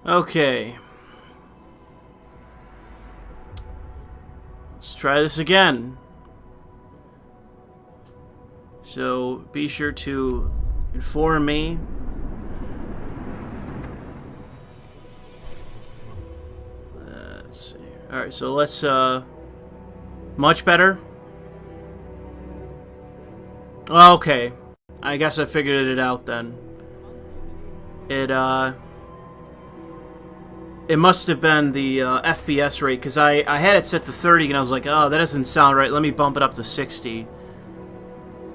Okay. Let's try this again. So be sure to inform me. Let's see. Alright, so let's much better. Okay. I guess I figured it out then. It must have been the FPS rate, because I had it set to 30 and I was like, oh, that doesn't sound right. Let me bump it up to 60.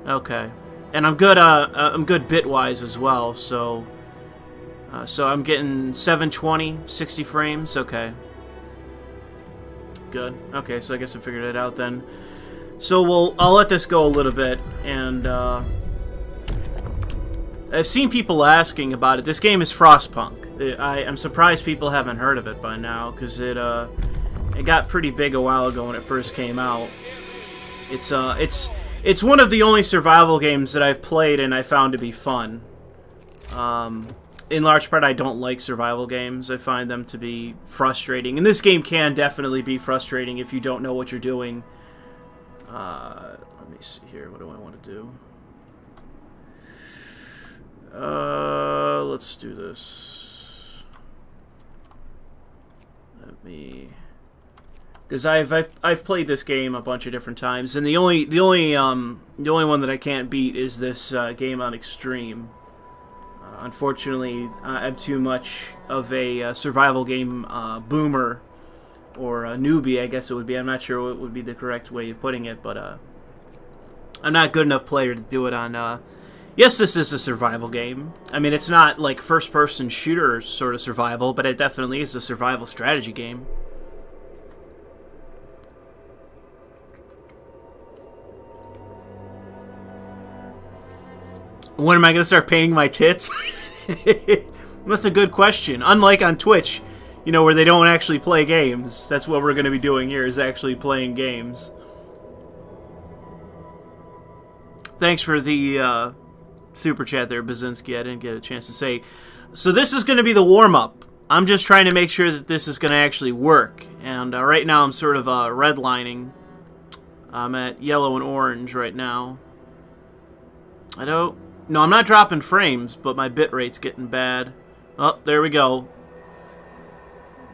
Okay. And I'm good bit-wise as well, so I'm getting 720, 60 frames. Okay. Good. Okay, so I guess I figured it out then. So I'll let this go a little bit, and I've seen people asking about it. This game is Frostpunk. I'm surprised people haven't heard of it by now, because it got pretty big a while ago when it first came out. It's one of the only survival games that I've played and I found to be fun. In large part, I don't like survival games. I find them to be frustrating, and this game can definitely be frustrating if you don't know what you're doing. Let me see here. What do I want to do? Let's do this. Let me, because I've played this game a bunch of different times, and the only one that I can't beat is this game on Extreme. Unfortunately, I'm too much of a survival game boomer, or a newbie, I guess it would be. I'm not sure what would be the correct way of putting it, but I'm not a good enough player to do it on. Yes, this is a survival game. I mean, it's not like first-person shooter sort of survival, but it definitely is a survival strategy game. When am I going to start painting my tits? That's a good question. Unlike on Twitch, you know, where they don't actually play games. That's what we're going to be doing here, is actually playing games. Thanks for the super chat there, Bazinski. I didn't get a chance to say. So this is going to be the warm-up. I'm just trying to make sure that this is going to actually work. And right now I'm sort of redlining. I'm at yellow and orange right now. No, I'm not dropping frames, but my bitrate's getting bad. Oh, there we go.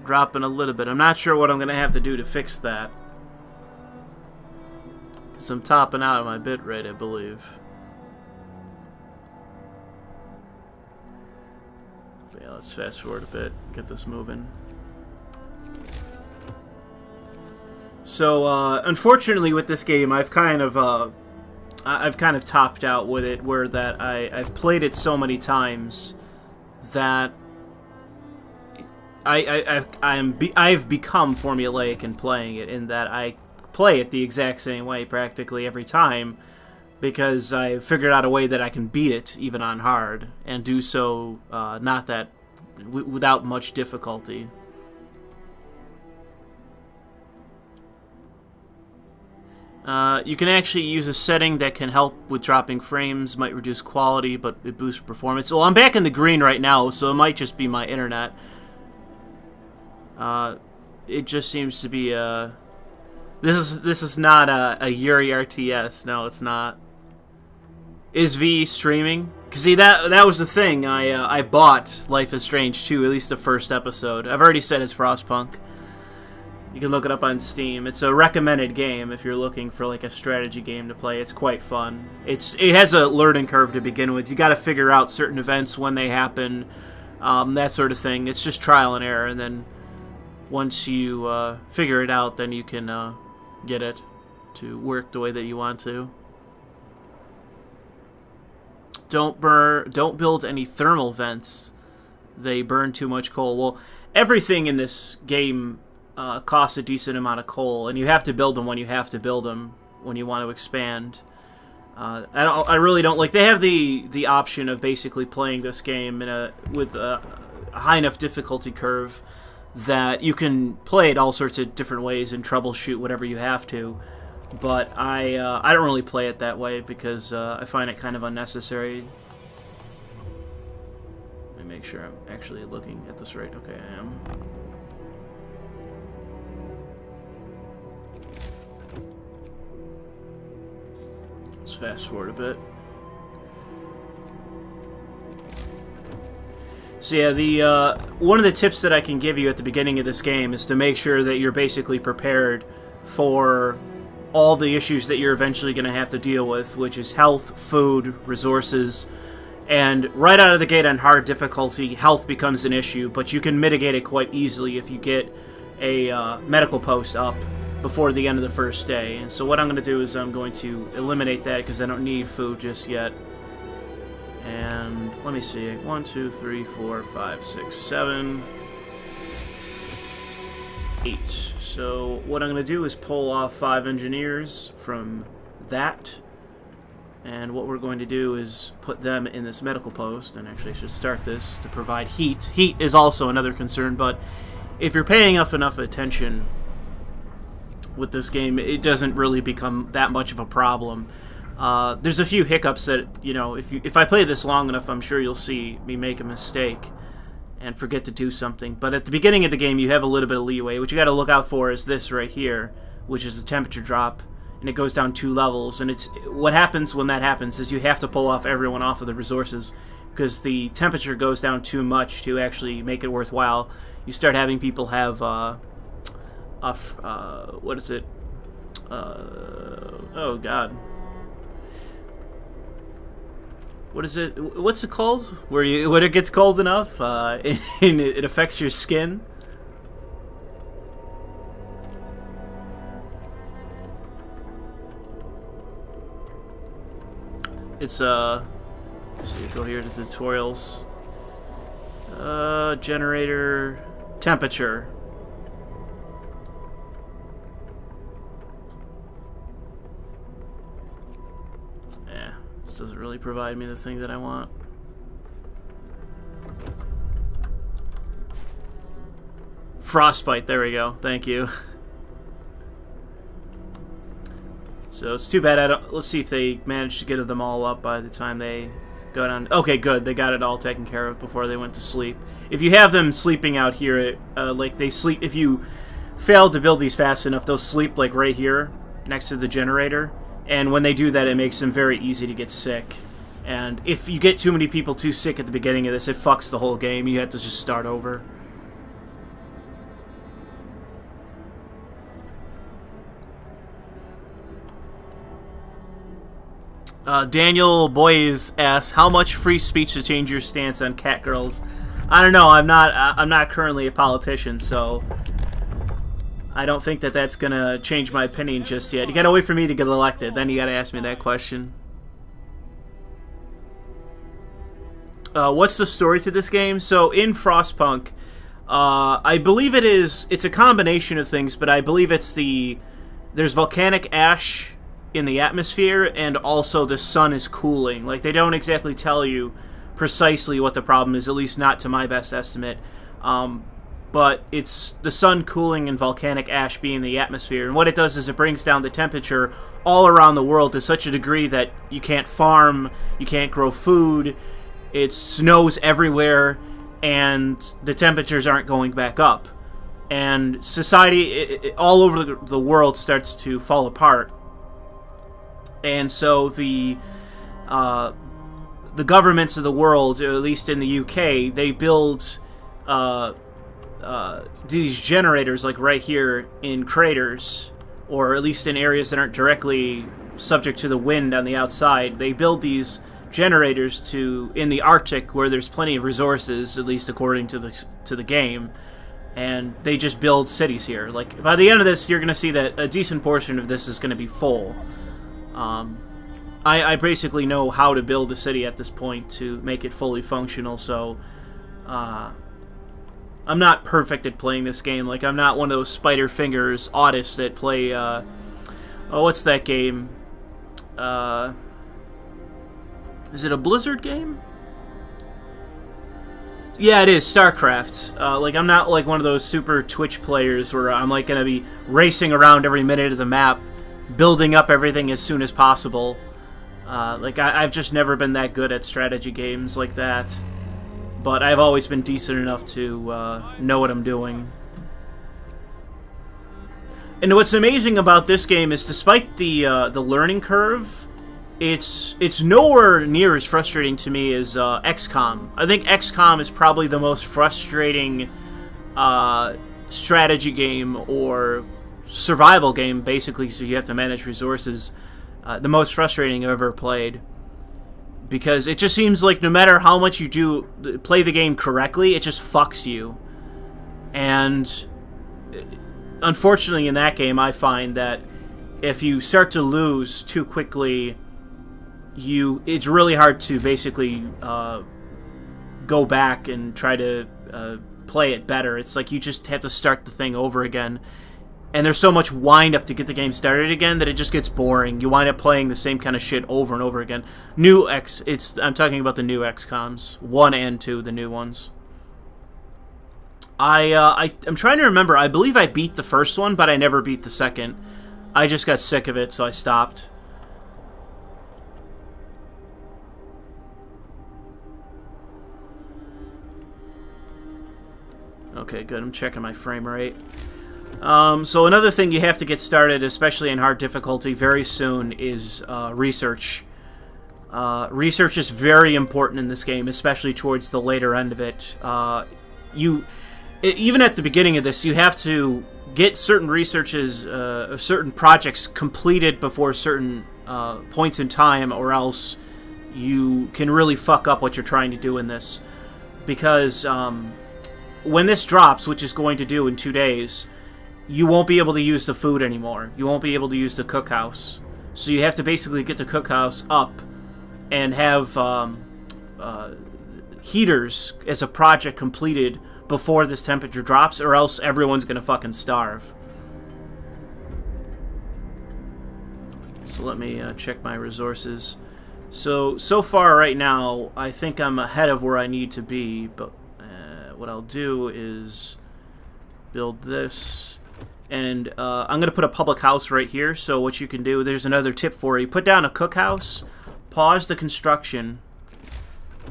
Dropping a little bit. I'm not sure what I'm going to have to do to fix that. Because I'm topping out on my bitrate, I believe. But yeah, let's fast forward a bit. Get this moving. So, unfortunately with this game, I've kind of topped out with it, where that I've played it so many times that I've become formulaic in playing it, in that I play it the exact same way practically every time, because I figured out a way that I can beat it even on hard, and do so without much difficulty. You can actually use a setting that can help with dropping frames, might reduce quality, but it boosts performance. Well, I'm back in the green right now, so it might just be my internet. It just seems to be this is not a Yuri RTS. No, it's not. Is V streaming? Cause see, that was the thing. I bought Life is Strange 2, at least the first episode. I've already said it's Frostpunk. You can look it up on Steam. It's a recommended game if you're looking for like a strategy game to play. It's quite fun. It has a learning curve to begin with. You got to figure out certain events when they happen, that sort of thing. It's just trial and error, and then once you figure it out, then you can get it to work the way that you want to. Don't build any thermal vents. They burn too much coal. Well, everything in this game costs a decent amount of coal, and you have to build them when you have to build them when you want to expand. I really don't like. They have the option of basically playing this game with a high enough difficulty curve that you can play it all sorts of different ways and troubleshoot whatever you have to. But I don't really play it that way because I find it kind of unnecessary. sure I'm actually looking at this right. Okay, I am. Let's fast forward a bit. So yeah, the one of the tips that I can give you at the beginning of this game is to make sure that you're basically prepared for all the issues that you're eventually going to have to deal with, which is health, food, resources, and right out of the gate on hard difficulty, health becomes an issue, but you can mitigate it quite easily if you get a medical post up before the end of the first day. And so what I'm going to do is I'm going to eliminate that because I don't need food just yet. And let me see, 1, 2, 3, 4, 5, 6, 7, 8. So what I'm going to do is pull off 5 engineers from that, and what we're going to do is put them in this medical post, and actually I should start this to provide heat. Heat is also another concern, but if you're paying enough attention with this game, it doesn't really become that much of a problem. There's a few hiccups that, you know, if I play this long enough, I'm sure you'll see me make a mistake and forget to do something. But at the beginning of the game, you have a little bit of leeway. What you got to look out for is this right here, which is the temperature drop, and it goes down 2 levels. And it's what happens when that happens is you have to pull off everyone off of the resources because the temperature goes down too much to actually make it worthwhile. You start having people have what is it? Oh God. What is it? What's it called? When it gets cold enough and it affects your skin. It's let's see, go here to tutorials. Generator temperature. Doesn't really provide me the thing that I want. Frostbite, there we go. Thank you. So it's too bad I don't... Let's see if they managed to get them all up by the time they go down. Okay, good. They got it all taken care of before they went to sleep. If you have them sleeping out here, like they sleep... If you fail to build these fast enough, they'll sleep like right here next to the generator. And when they do that, it makes them very easy to get sick. And if you get too many people too sick at the beginning of this, it fucks the whole game. You have to just start over. Daniel Boys asks, how much free speech to change your stance on cat girls? I don't know. I'm not currently a politician, so I don't think that that's gonna change my opinion just yet. You gotta wait for me to get elected, then you gotta ask me that question. What's the story to this game? So in Frostpunk, I believe it's a combination of things, but I believe there's volcanic ash in the atmosphere, and also the sun is cooling. Like, they don't exactly tell you precisely what the problem is, at least not to my best estimate. But it's the sun cooling and volcanic ash being in the atmosphere. And what it does is it brings down the temperature all around the world to such a degree that you can't farm, you can't grow food, it snows everywhere, and the temperatures aren't going back up. And society all over the world starts to fall apart. And so the governments of the world, or at least in the UK, they build these generators, like right here in craters, or at least in areas that aren't directly subject to the wind on the outside. They build these generators in the Arctic, where there's plenty of resources, at least according to the game, and they just build cities here. Like, by the end of this, you're going to see that a decent portion of this is going to be full. I basically know how to build a city at this point to make it fully functional, so I'm not perfect at playing this game. Like, I'm not one of those Spider Fingers autists that play, oh, what's that game? Is it a Blizzard game? Yeah, it is, StarCraft. Like, I'm not like one of those super Twitch players where I'm like gonna be racing around every minute of the map, building up everything as soon as possible. Like, I've just never been that good at strategy games like that. but I've always been decent enough to know what I'm doing. And what's amazing about this game is, despite the learning curve, it's nowhere near as frustrating to me as XCOM. I think XCOM is probably the most frustrating strategy game or survival game, basically, so you have to manage resources. The most frustrating I've ever played. Because it just seems like no matter how much you do play the game correctly, it just fucks you. And unfortunately in that game, I find that if you start to lose too quickly, it's really hard to basically go back and try to play it better. It's like you just have to start the thing over again. And there's so much wind-up to get the game started again that it just gets boring. You wind up playing the same kind of shit over and over again. I'm talking about the new XCOMs. 1 and 2, the new ones. I'm trying to remember. I believe I beat the first one, but I never beat the second. I just got sick of it, so I stopped. Okay, good. I'm checking my frame rate. So another thing you have to get started, especially in hard difficulty, very soon is research. Research is very important in this game, especially towards the later end of it. Even at the beginning of this, you have to get certain researches, certain projects completed before certain points in time, or else you can really fuck up what you're trying to do in this. Because when this drops, which is going to do in 2 days, you won't be able to use the food anymore. You won't be able to use the cookhouse. So you have to basically get the cookhouse up and have heaters as a project completed before this temperature drops, or else everyone's gonna fucking starve. So let me check my resources. So far right now, I think I'm ahead of where I need to be, but what I'll do is build this, and I'm gonna put a public house right here. So what you can do, there's another tip for you. Put down a cookhouse, pause the construction,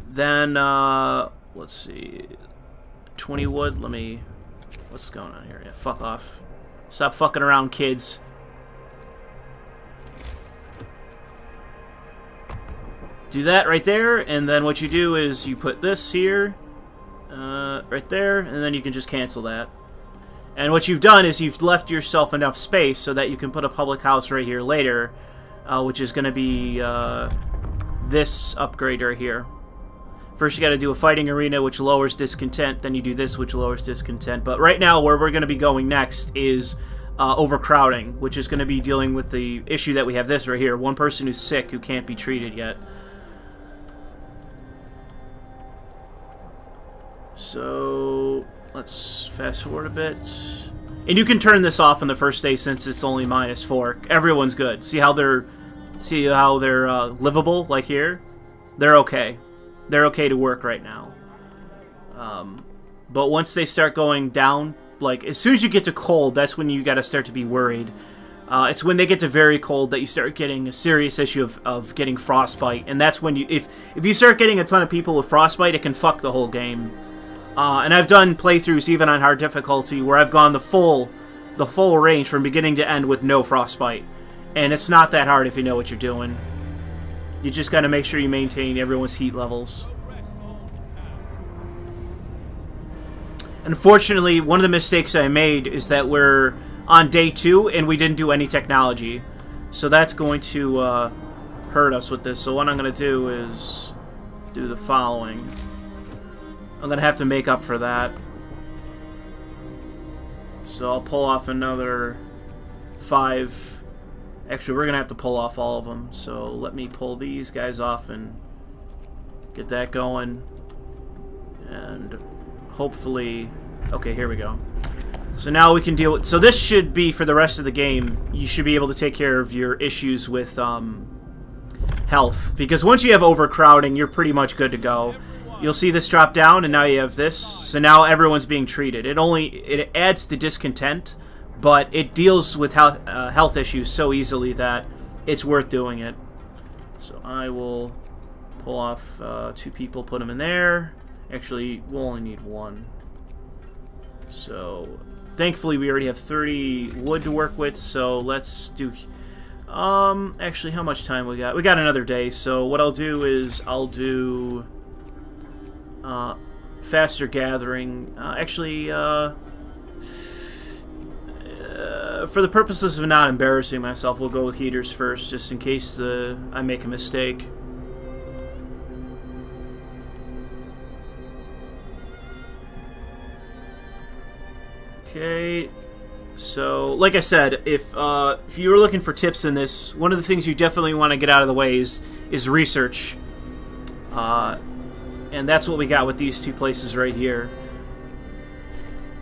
then let's see, 20 wood. What's going on here? Yeah, fuck off. Stop fucking around, kids. Do that right there, and then what you do is you put this here, right there, and then you can just cancel that. And what you've done is you've left yourself enough space so that you can put a public house right here later, which is going to be this upgrade right here. First you got to do a fighting arena, which lowers discontent, then you do this, which lowers discontent. But right now, where we're going to be going next is overcrowding, which is going to be dealing with the issue that we have this right here. One person who's sick who can't be treated yet. So let's fast forward a bit. And you can turn this off on the first day since it's only -4. Everyone's good. See how they're livable, like here? They're okay. They're okay to work right now. But once they start going down, like as soon as you get to cold, that's when you got to start to be worried. It's when they get to very cold that you start getting a serious issue of getting frostbite, and that's when if you start getting a ton of people with frostbite, it can fuck the whole game. And I've done playthroughs even on hard difficulty where I've gone the full range from beginning to end with no frostbite, and it's not that hard if you know what you're doing. You just got to make sure you maintain everyone's heat levels. Unfortunately, one of the mistakes I made is that we're on day 2 and we didn't do any technology. So that's going to hurt us with this. So what I'm going to do is do the following. I'm going to have to make up for that. So I'll pull off another 5. Actually, we're going to have to pull off all of them. So let me pull these guys off and get that going. And hopefully... Okay, here we go. So now we can deal with... So this should be, for the rest of the game, you should be able to take care of your issues with health. Because once you have overcrowding, you're pretty much good to go. You'll see this drop down, and now you have this. So now everyone's being treated. It adds to discontent, but it deals with health issues so easily that it's worth doing it. So I will pull off 2 people, put them in there. Actually, we'll only need one. So, thankfully we already have 30 wood to work with, so let's do... actually, how much time we got? We got another day, so what I'll do is I'll do... faster gathering. For the purposes of not embarrassing myself, we'll go with heaters first, just in case I make a mistake. Okay, so like I said, if you were looking for tips in this, one of the things you definitely want to get out of the way is research. And that's what we got with these two places right here.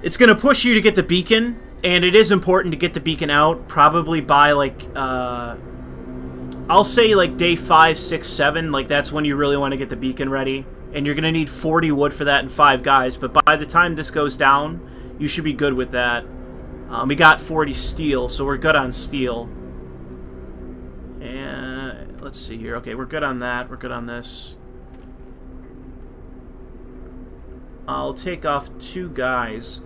It's going to push you to get the beacon, and it is important to get the beacon out probably by, like, I'll say, like, day 5, 6, 7. Like, that's when you really want to get the beacon ready. And you're going to need 40 wood for that and 5 guys. But by the time this goes down, you should be good with that. We got 40 steel, so we're good on steel. And let's see here. Okay, we're good on that. We're good on this. I'll take off 2 guys.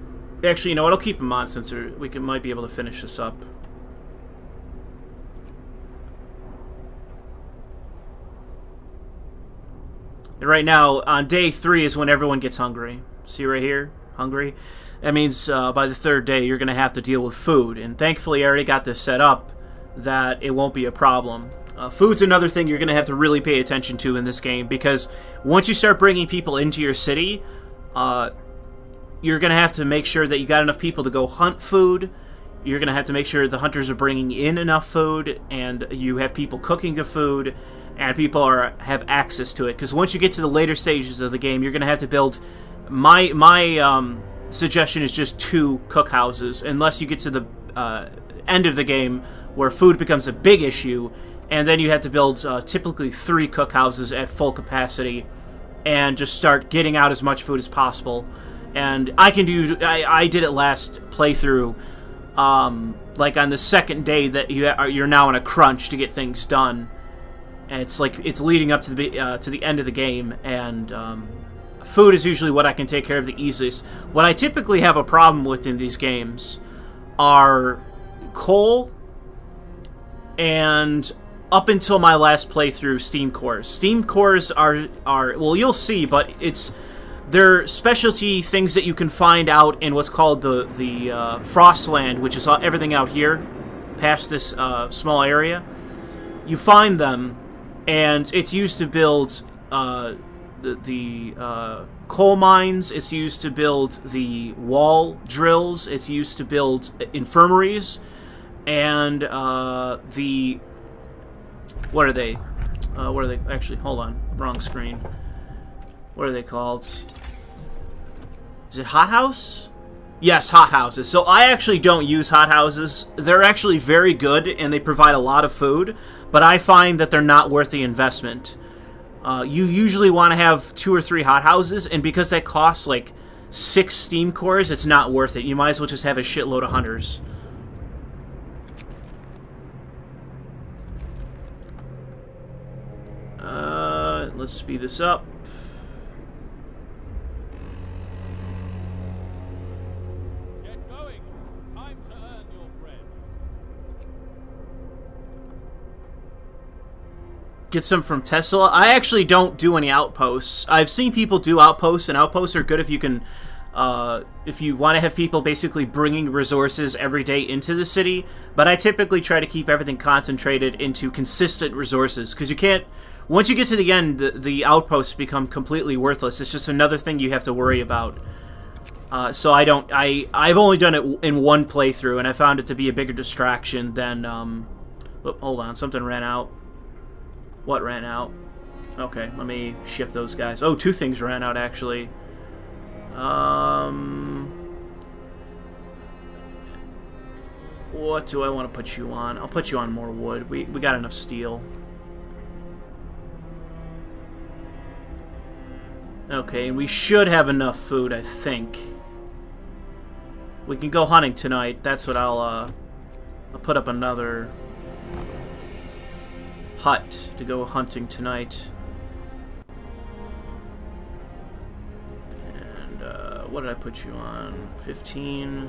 Actually, you know what? I'll keep them on since might be able to finish this up. And right now, on day 3 is when everyone gets hungry. See right here? Hungry? That means by the 3rd day, you're going to have to deal with food. And thankfully, I already got this set up that it won't be a problem. Food's another thing you're going to have to really pay attention to in this game, because once you start bringing people into your city, you're going to have to make sure that you got enough people to go hunt food. You're going to have to make sure the hunters are bringing in enough food, and you have people cooking the food, and people have access to it. Because once you get to the later stages of the game, you're going to have to build... My suggestion is just 2 cookhouses, unless you get to the end of the game where food becomes a big issue, and then you have to build typically 3 cookhouses at full capacity, and just start getting out as much food as possible. And I did it last playthrough, like on the 2nd day that you're now in a crunch to get things done, and it's like it's leading up to the end of the game, and food is usually what I can take care of the easiest. What I typically have a problem with in these games are coal and, up until my last playthrough, steam cores. Steam cores are well, you'll see, but they're specialty things that you can find out in what's called the Frostland, which is everything out here, past this small area. You find them, and it's used to build the coal mines. It's used to build the wall drills. It's used to build infirmaries, and what are they? Actually, hold on. Wrong screen. What are they called? Is it hothouse? Yes, hothouses. So I actually don't use hothouses. They're actually very good, and they provide a lot of food, but I find that they're not worth the investment. You usually want to have 2 or 3 hothouses, and because that costs like 6 steam cores, it's not worth it. You might as well just have a shitload of hunters. Let's speed this up. Get going. Time to earn your bread. Get some from Tesla. I actually don't do any outposts. I've seen people do outposts, and outposts are good if you can, if you want to have people basically bringing resources every day into the city. But I typically try to keep everything concentrated into consistent resources, because you can't. Once you get to the end, the outposts become completely worthless. It's just another thing you have to worry about. So I don't. I've only done it in one playthrough, and I found it to be a bigger distraction than. Oh, hold on, something ran out. What ran out? Okay, let me shift those guys. Oh, 2 things ran out actually. What do I want to put you on? I'll put you on more wood. We got enough steel. Okay, and we should have enough food, I think. We can go hunting tonight. That's what I'll put up another hut to go hunting tonight. what did I put you on? 15.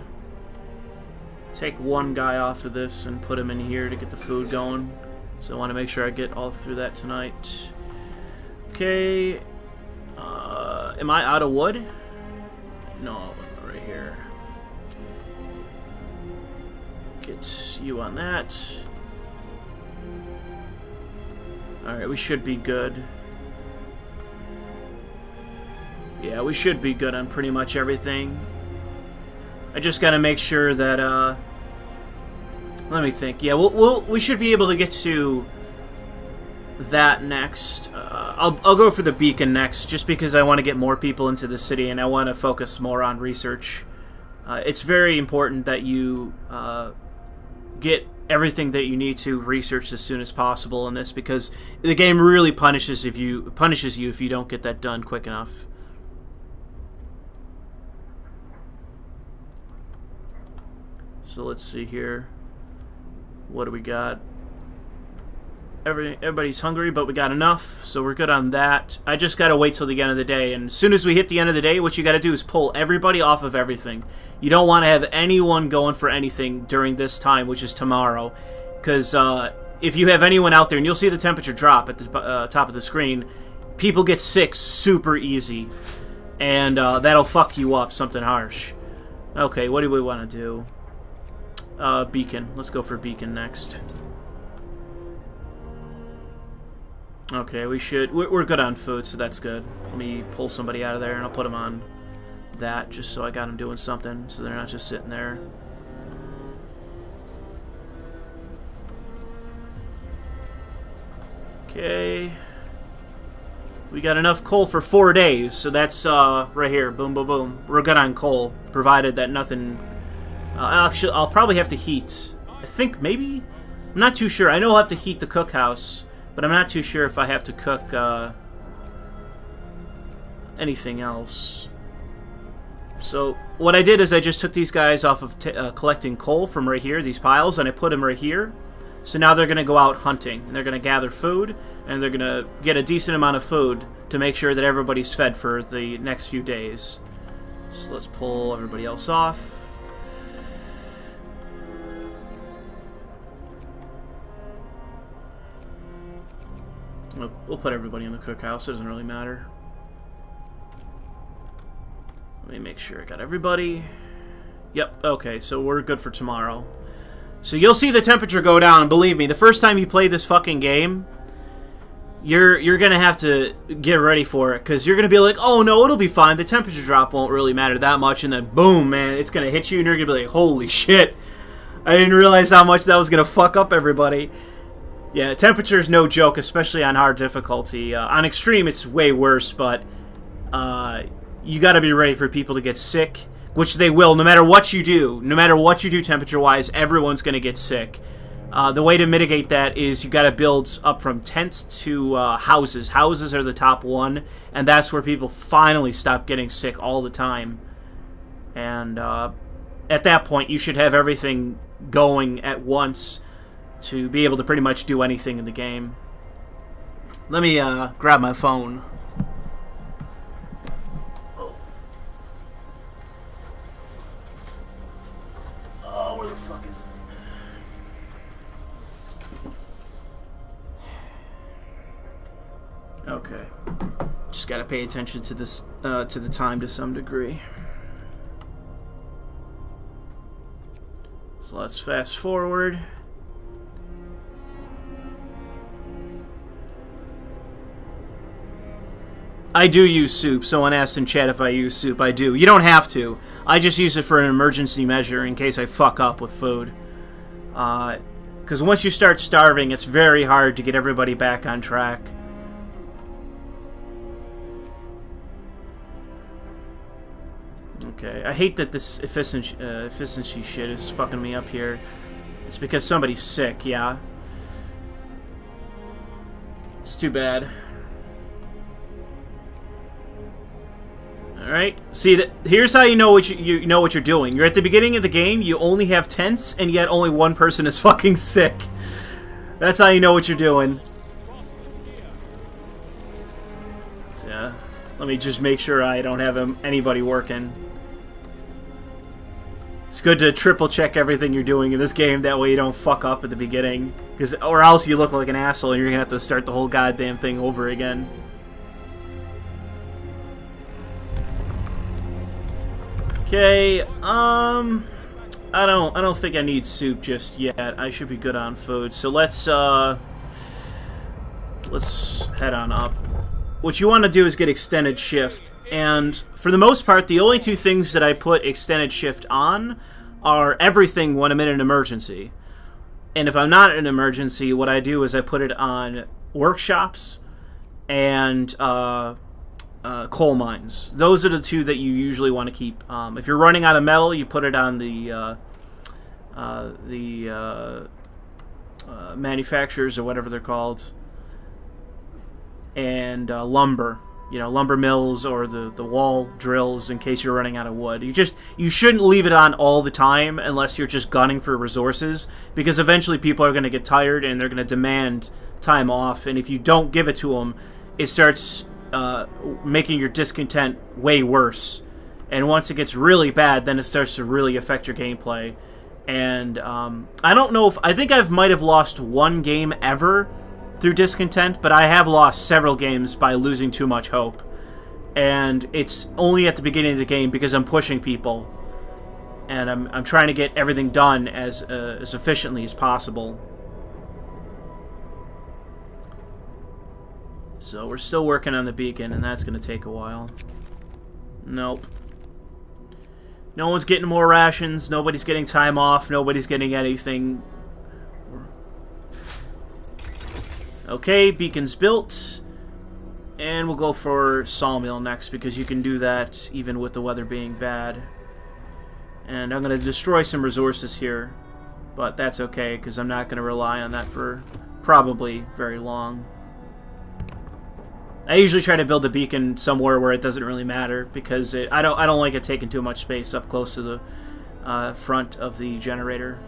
Take one guy off of this and put him in here to get the food going. So I want to make sure I get all through that tonight. Okay. Am I out of wood? No, right here. Get you on that. Alright, we should be good. Yeah, we should be good on pretty much everything. I just gotta make sure that, let me think. Yeah, we should be able to get to that next. I'll go for the beacon next, just because I want to get more people into the city and I want to focus more on research. It's very important that you get everything that you need to research as soon as possible in this, because the game really punishes you if you don't get that done quick enough. So let's see here. What do we got? Everybody's hungry, but we got enough, so we're good on that. I just gotta wait till the end of the day, and as soon as we hit the end of the day, what you gotta do is pull everybody off of everything. You don't want to have anyone going for anything during this time, which is tomorrow, because if you have anyone out there, and you'll see the temperature drop at the top of the screen, people get sick super easy, and that'll fuck you up, something harsh. Okay, what do we want to do? Beacon. Let's go for beacon next. Okay, we're good on food, so that's good. Let me pull somebody out of there, and I'll put them on that, just so I got them doing something, so they're not just sitting there. Okay. We got enough coal for 4 days, so that's right here. Boom, boom, boom. We're good on coal, provided that nothing... actually, I'll probably have to heat. I think maybe... I'm not too sure. I know I'll have to heat the cookhouse, but I'm not too sure if I have to cook anything else. So what I did is I just took these guys off of collecting coal from right here, these piles, and I put them right here. So now they're going to go out hunting, and they're going to gather food, and they're going to get a decent amount of food to make sure that everybody's fed for the next few days. So let's pull everybody else off. We'll put everybody in the cookhouse. It doesn't really matter. Let me make sure I got everybody. Yep, okay, so we're good for tomorrow. So you'll see the temperature go down, and believe me, the first time you play this fucking game, you're gonna have to get ready for it, because you're gonna be like, oh no, it'll be fine, the temperature drop won't really matter that much, and then boom, man, it's gonna hit you, and you're gonna be like, holy shit, I didn't realize how much that was gonna fuck up everybody. Yeah, temperature is no joke, especially on hard difficulty. On extreme, it's way worse, but you gotta be ready for people to get sick, which they will, no matter what you do. No matter what you do temperature-wise, everyone's gonna get sick. The way to mitigate that is you gotta build up from tents to houses. Houses are the top one, and that's where people finally stop getting sick all the time. And at that point, you should have everything going at once to be able to pretty much do anything in the game. Let me grab my phone. Oh, where the fuck is it? Okay. Just gotta pay attention to this, to the time to some degree. So let's fast forward. I do use soup. Someone asked in chat if I use soup. I do. You don't have to. I just use it for an emergency measure in case I fuck up with food. Because once you start starving, it's very hard to get everybody back on track. Okay, I hate that this efficiency shit is fucking me up here. It's because somebody's sick, yeah. It's too bad. Alright, see, here's how you know what you know what you're doing. You're at the beginning of the game, you only have tents, and yet only one person is fucking sick. That's how you know what you're doing. So, yeah, let me just make sure I don't have anybody working. It's good to triple check everything you're doing in this game. That way you don't fuck up at the beginning, or else you look like an asshole and you're gonna have to start the whole goddamn thing over again. Okay, I don't think I need soup just yet. I should be good on food. So let's head on up. What you want to do is get extended shift, and for the most part, the only two things that I put extended shift on are everything when I'm in an emergency. And if I'm not in an emergency, what I do is I put it on workshops and coal mines. Those are the two that you usually want to keep. If you're running out of metal, you put it on the manufacturers or whatever they're called, and lumber. Lumber mills or the wall drills in case you're running out of wood. You shouldn't leave it on all the time unless you're just gunning for resources, because eventually people are going to get tired and they're going to demand time off, and if you don't give it to them, it starts making your discontent way worse. And once it gets really bad, then it starts to really affect your gameplay. And I don't know if... I think I might have lost one game ever through discontent, but I have lost several games by losing too much hope. And it's only at the beginning of the game because I'm pushing people. And I'm trying to get everything done as efficiently as possible. So we're still working on the beacon, and that's going to take a while. Nope. No one's getting more rations, nobody's getting time off, nobody's getting anything. Okay, beacon's built. And we'll go for sawmill next, because you can do that even with the weather being bad. And I'm going to destroy some resources here. But that's okay, because I'm not going to rely on that for probably very long. I usually try to build a beacon somewhere where it doesn't really matter, because I don't like it taking too much space up close to the front of the generator.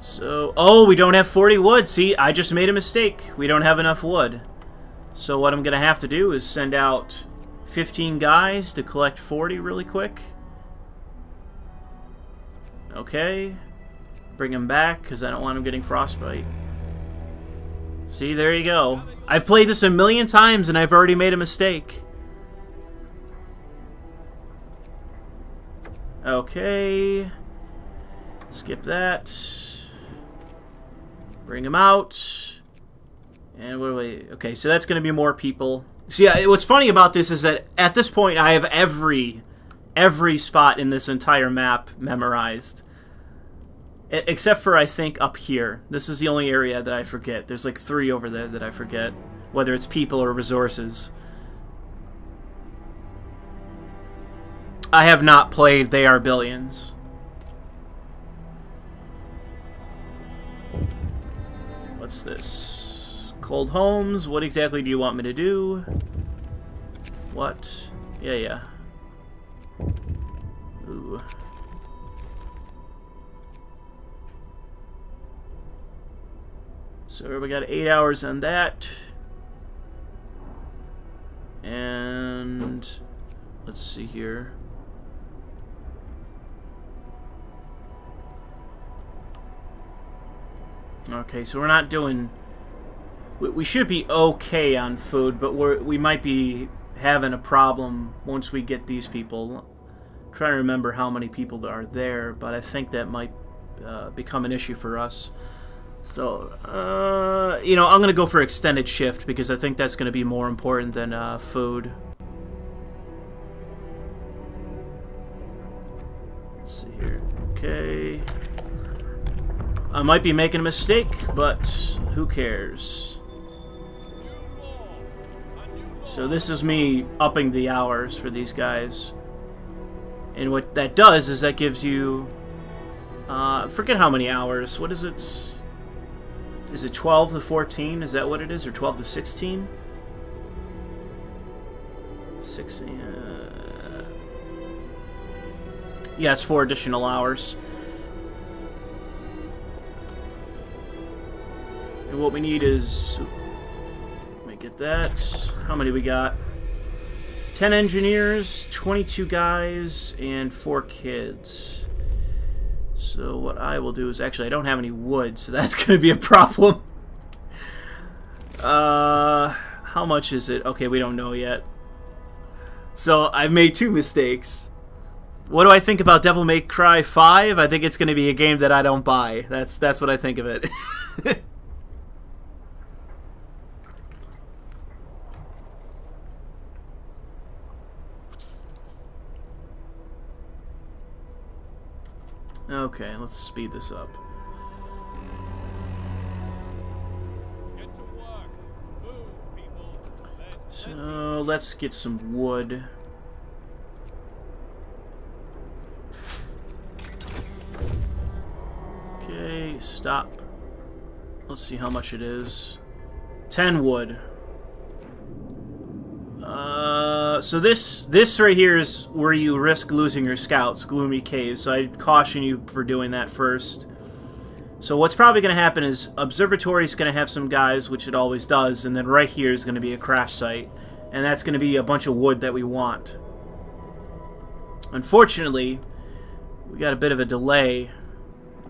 So, oh, we don't have 40 wood. See, I just made a mistake. We don't have enough wood. So what I'm going to have to do is send out 15 guys to collect 40 really quick. Okay. Bring them back, because I don't want them getting frostbite. See, there you go. I've played this a million times, and I've already made a mistake. Okay. Skip that. Bring them out. And what do we... Okay, so that's going to be more people. See, what's funny about this is that at this point I have every spot in this entire map memorized. Except for, I think, up here. This is the only area that I forget. There's like 3 over there that I forget. Whether it's people or resources. I have not played They Are Billions. What's this? Cold homes. What exactly do you want me to do? What? Yeah. Ooh. So we got 8 hours on that. And let's see here. Okay, so we're not doing... We should be okay on food, but we might be having a problem once we get these people. I'm trying to remember how many people are there, but I think that might become an issue for us. So, you know, I'm going to go for extended shift, because I think that's going to be more important than food. Let's see here. Okay. I might be making a mistake, but who cares? So this is me upping the hours for these guys. And what that does is that gives you... forget how many hours. What is it? Is it 12 to 14? Is that what it is? Or 12 to 16? 16... yeah, it's 4 additional hours. And what we need is... let me get that. How many we got? 10 engineers, 22 guys, and 4 kids. So what I will do is, actually I don't have any wood, so that's going to be a problem. How much is it? Okay, we don't know yet. So I've made 2 mistakes. What do I think about Devil May Cry 5? I think it's going to be a game that I don't buy. That's what I think of it. Okay, let's speed this up. Get to work. Move, people. So let's get some wood. Okay, stop. Let's see how much it is. 10 wood. So this right here is where you risk losing your scouts, Gloomy Cave. So I'd caution you for doing that first. So what's probably going to happen is Observatory is going to have some guys, which it always does, and then right here is going to be a crash site, and that's going to be a bunch of wood that we want. Unfortunately, we got a bit of a delay.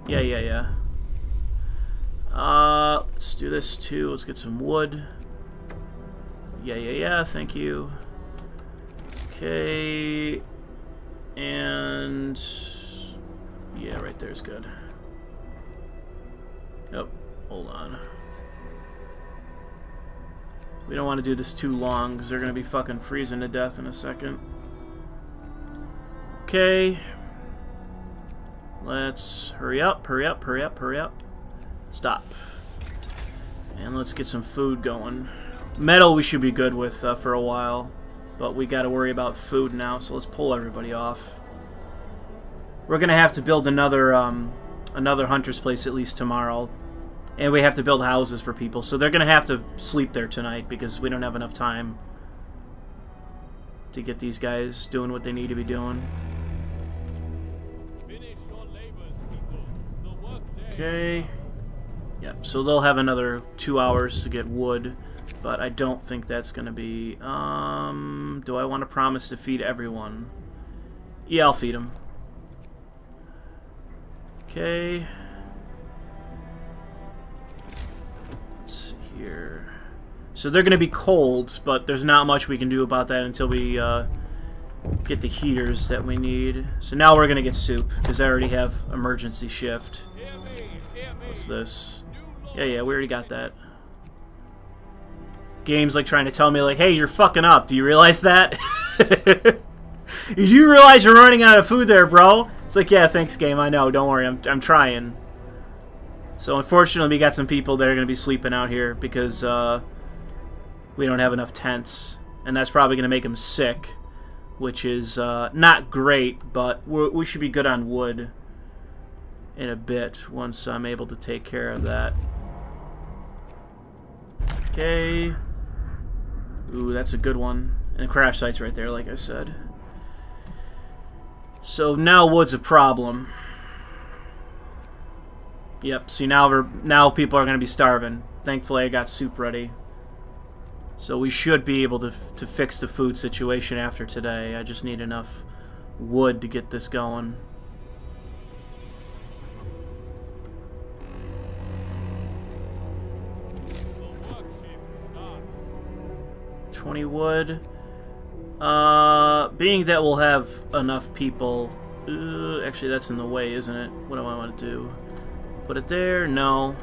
Yeah. Let's do this too. Let's get some wood. Yeah, thank you. Okay. And yeah, right there's good. Nope, hold on. We don't want to do this too long because they're going to be fucking freezing to death in a second. Okay. Let's hurry up. Stop. And let's get some food going. Metal we should be good with for a while, but we got to worry about food now, so let's pull everybody off. We're going to have to build another hunter's place at least tomorrow, and we have to build houses for people, so they're going to have to sleep there tonight because we don't have enough time to get these guys doing what they need to be doing. Finish your labors, people. The work day. Okay. Yep, so they'll have another 2 hours to get wood, but I don't think that's going to be... do I want to promise to feed everyone? Yeah, I'll feed them. Okay. Let's see here. So they're going to be cold, but there's not much we can do about that until we get the heaters that we need. So now we're going to get soup, because I already have emergency shift. Hear me. What's this? Yeah, we already got that. Game's like trying to tell me, like, hey, you're fucking up. Do you realize that? Did you realize you're running out of food there, bro? It's like, yeah, thanks, game. I know. Don't worry. I'm trying. So, unfortunately, we got some people that are going to be sleeping out here because we don't have enough tents. And that's probably going to make them sick, which is not great, but we should be good on wood in a bit once I'm able to take care of that. Okay. Ooh, that's a good one. And crash site's right there, like I said. So now wood's a problem. Yep, see now people are going to be starving. Thankfully I got soup ready. So we should be able to fix the food situation after today. I just need enough wood to get this going. The work shift starts. 20 wood. Being that we'll have enough people... actually, that's in the way, isn't it? What do I want to do? Put it there? No.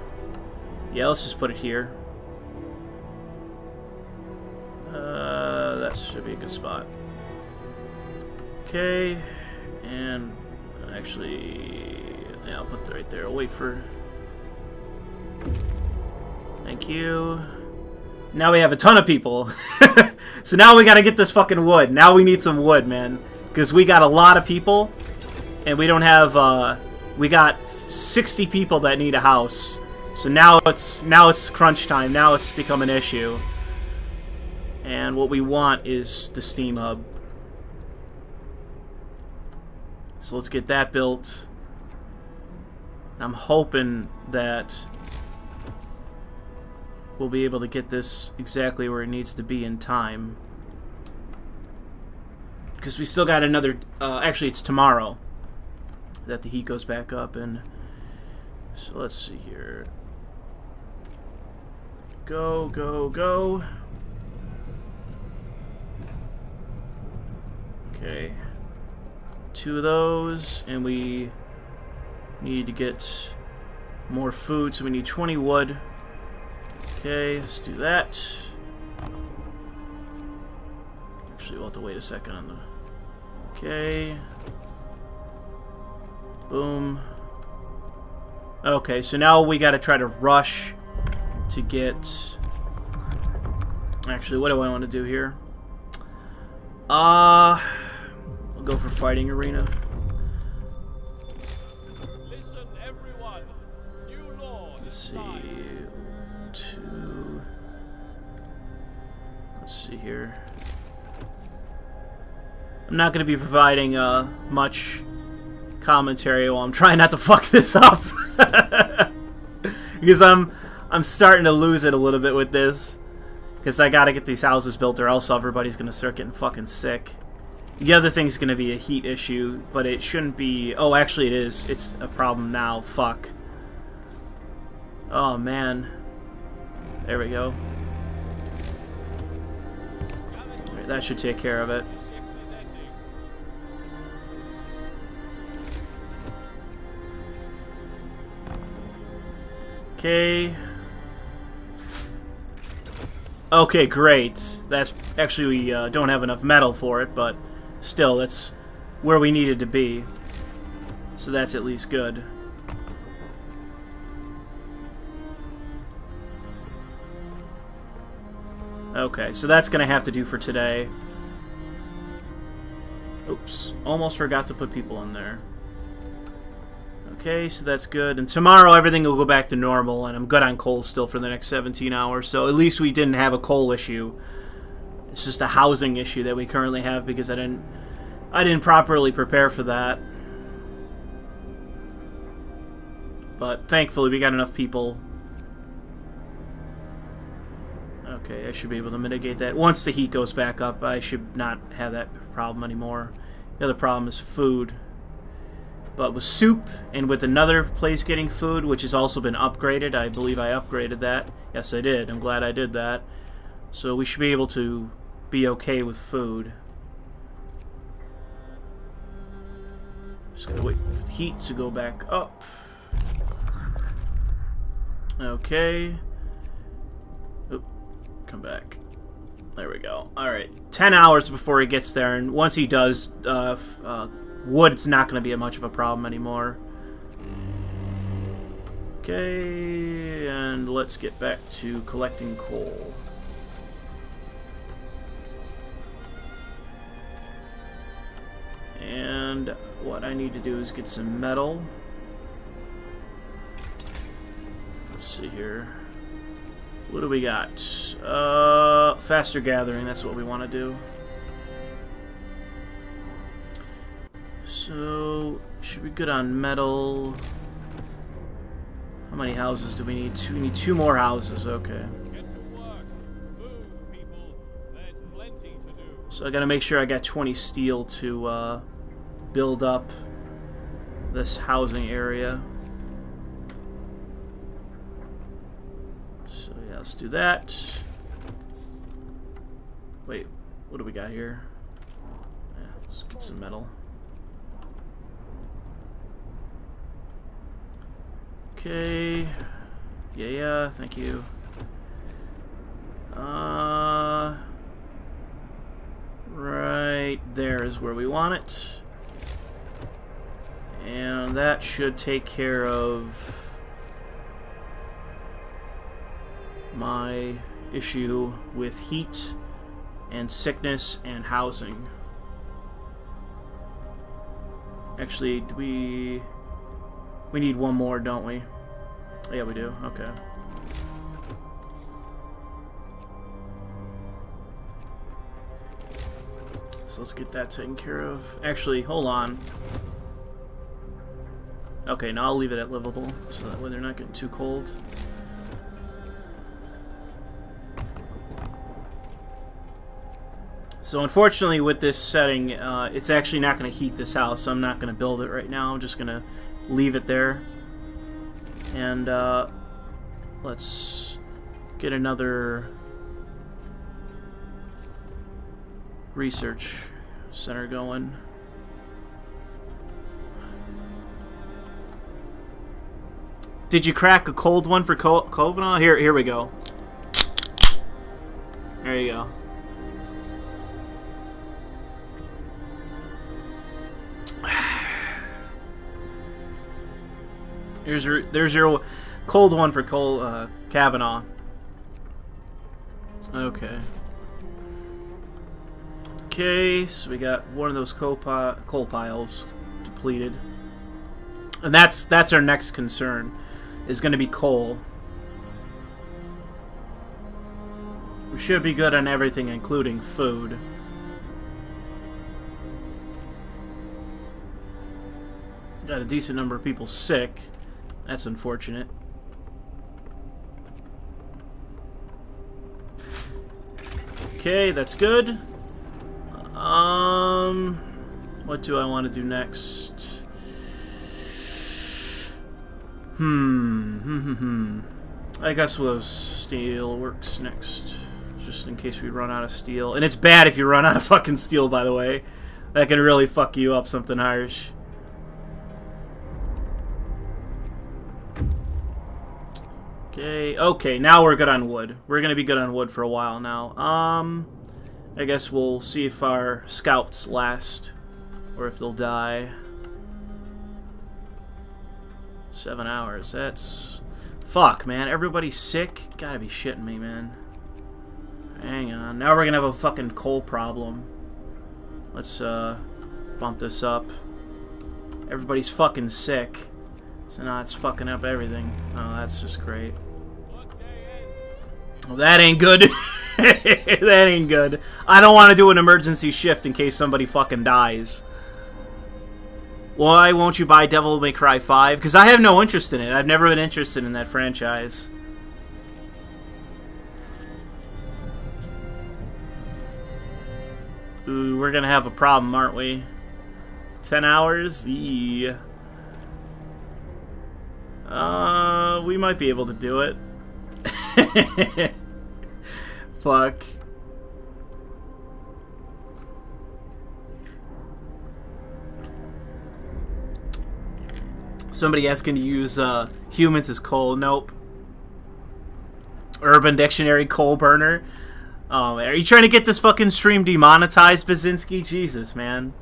Yeah, let's just put it here. That should be a good spot. Okay. And actually... yeah, I'll put it right there. I'll wait for... thank you. Now we have a ton of people. So now we gotta get this fucking wood. Now we need some wood, man. Because we got a lot of people. And we don't have, we got 60 people that need a house. So now it's crunch time. Now it's become an issue. And what we want is the steam hub. So let's get that built. I'm hoping that we'll be able to get this exactly where it needs to be in time. because we still got another... actually, it's tomorrow that the heat goes back up, and... So let's see here. Go, go, go. Okay. 2 of those, and we need to get more food, so we need 20 wood. Okay, let's do that. Actually, we'll have to wait a second on the... Okay. Boom. Okay, so now we gotta try to rush to get... Actually, what do I want to do here? We'll go for fighting arena. Listen, everyone. New law. Let's see. 2. Let's see here. I'm not going to be providing much commentary while I'm trying not to fuck this up. Because I'm starting to lose it a little bit with this. Because I gotta get these houses built or else everybody's gonna start getting fucking sick. The other thing's gonna be a heat issue, but it shouldn't be... Oh, actually it is. It's a problem now. Fuck. Oh, man. There we go. That should take care of it. Okay. Okay, great. That's actually, we don't have enough metal for it, but still, that's where we needed to be. So that's at least good. Okay, so that's going to have to do for today. Oops, almost forgot to put people in there. Okay, so that's good. And tomorrow everything will go back to normal, and I'm good on coal still for the next 17 hours, so at least we didn't have a coal issue. It's just a housing issue that we currently have because I didn't properly prepare for that. But thankfully we got enough people. Okay, I should be able to mitigate that. Once the heat goes back up, I should not have that problem anymore. The other problem is food. But with soup, and with another place getting food, which has also been upgraded, I believe I upgraded that. Yes, I did. I'm glad I did that. So we should be able to be okay with food. Just gotta wait for the heat to go back up. Okay. Oop, come back. There we go. Alright, 10 hours before he gets there, and once he does, wood's not going to be much of a problem anymore. Okay, and let's get back to collecting coal. And what I need to do is get some metal. Let's see here. What do we got? Faster gathering, that's what we want to do. So, should be good on metal. How many houses do we need? We need 2 more houses, okay. Get to work. Move, people. There's plenty to do. So I gotta make sure I got 20 steel to build up this housing area. So yeah, let's do that. Wait, what do we got here? Yeah, let's get some metal. Okay. Yeah, thank you. Right there is where we want it. And that should take care of my issue with heat and sickness and housing. Actually, do we need one more, don't we? Yeah, we do. Okay. So let's get that taken care of. Actually, hold on. Okay, now I'll leave it at livable, so that way they're not getting too cold. So unfortunately with this setting, it's actually not going to heat this house, so I'm not going to build it right now. I'm just going to leave it there. And let's get another research center going. Did you crack a cold one for Kovanah? Here we go. There you go. There's your cold one for Kavanaugh. Okay. Okay, so we got one of those coal piles depleted, and that's our next concern, is going to be coal. We should be good on everything, including food. Got a decent number of people sick. That's unfortunate. Okay, that's good. What do I want to do next? I guess we'll have steel works next, just in case we run out of steel. And it's bad if you run out of fucking steel, by the way. That can really fuck you up something harsh. Okay, now we're good on wood. We're gonna be good on wood for a while now. I guess we'll see if our scouts last, or if they'll die. 7 hours, that's... Fuck, man, everybody's sick? Gotta be shitting me, man. Hang on, now we're gonna have a fucking coal problem. Let's, bump this up. Everybody's fucking sick. So now it's fucking up everything. Oh, that's just great. Well, that ain't good. That ain't good. I don't want to do an emergency shift in case somebody fucking dies. Why won't you buy Devil May Cry 5? Because I have no interest in it. I've never been interested in that franchise. Ooh, we're gonna have a problem, aren't we? 10 hours? Yeah. We might be able to do it. Fuck. Somebody asking to use humans as coal. Nope. Urban Dictionary coal burner. Oh, are you trying to get this fucking stream demonetized, Bazinski? Jesus, man.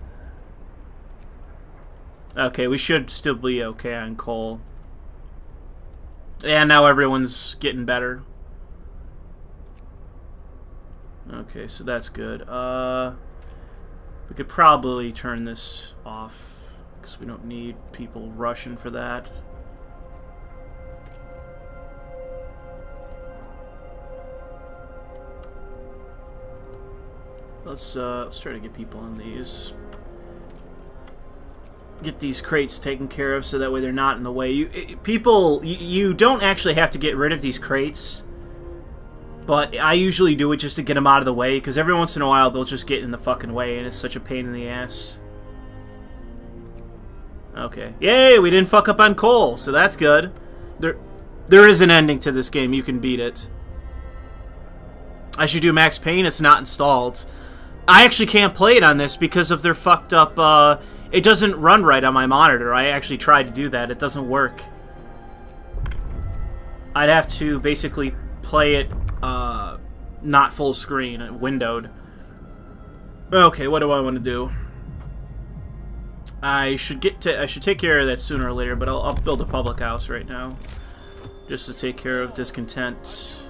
Okay, we should still be okay on coal. And now everyone's getting better. Okay, so that's good. We could probably turn this off, because we don't need people rushing for that. Let's try to get people on these. Get these crates taken care of so that way they're not in the way. You don't actually have to get rid of these crates, but I usually do it just to get them out of the way, because every once in a while they'll just get in the fucking way and it's such a pain in the ass. Okay. Yay, we didn't fuck up on coal, so that's good. There is an ending to this game. You can beat it. I should do Max Payne. It's not installed. I actually can't play it on this because of their fucked up... it doesn't run right on my monitor. I actually tried to do that. It doesn't work. I'd have to basically play it not full screen, windowed. Okay, what do I want to do? I should take care of that sooner or later, but I'll build a public house right now, just to take care of discontent.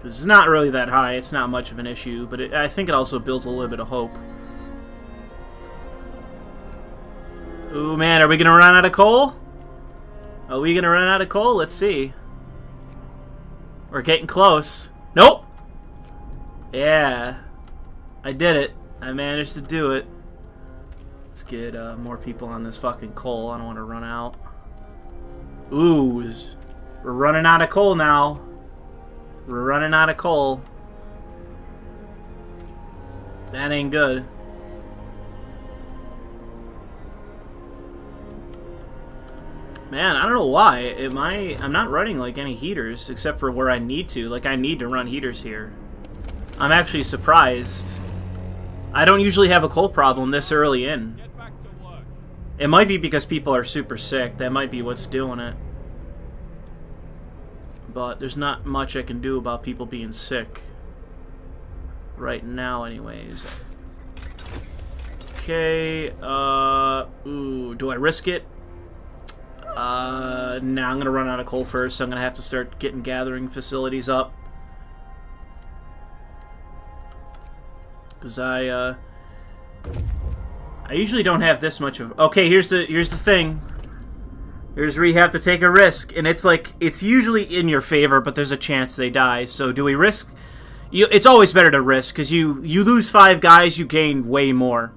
This is not really that high. It's not much of an issue, but I think it also builds a little bit of hope. Ooh, man, are we gonna run out of coal? Are we gonna run out of coal? Let's see. We're getting close. Nope! Yeah. I did it. I managed to do it. Let's get more people on this fucking coal. I don't want to run out. Ooh, we're running out of coal now. We're running out of coal. That ain't good. Man, I don't know why. I'm not running like any heaters except for where I need to. Like I need to run heaters here. I'm actually surprised. I don't usually have a coal problem this early in. Get back to work. It might be because people are super sick. That might be what's doing it. But there's not much I can do about people being sick. Right now, anyways. Okay, ooh, do I risk it? Nah, I'm gonna run out of coal first, so I'm gonna have to start getting gathering facilities up. Because I usually don't have this much of... Okay, here's the thing. Here's where you have to take a risk, and it's like, it's usually in your favor, but there's a chance they die, so do we risk... It's always better to risk, because you lose 5 guys, you gain way more.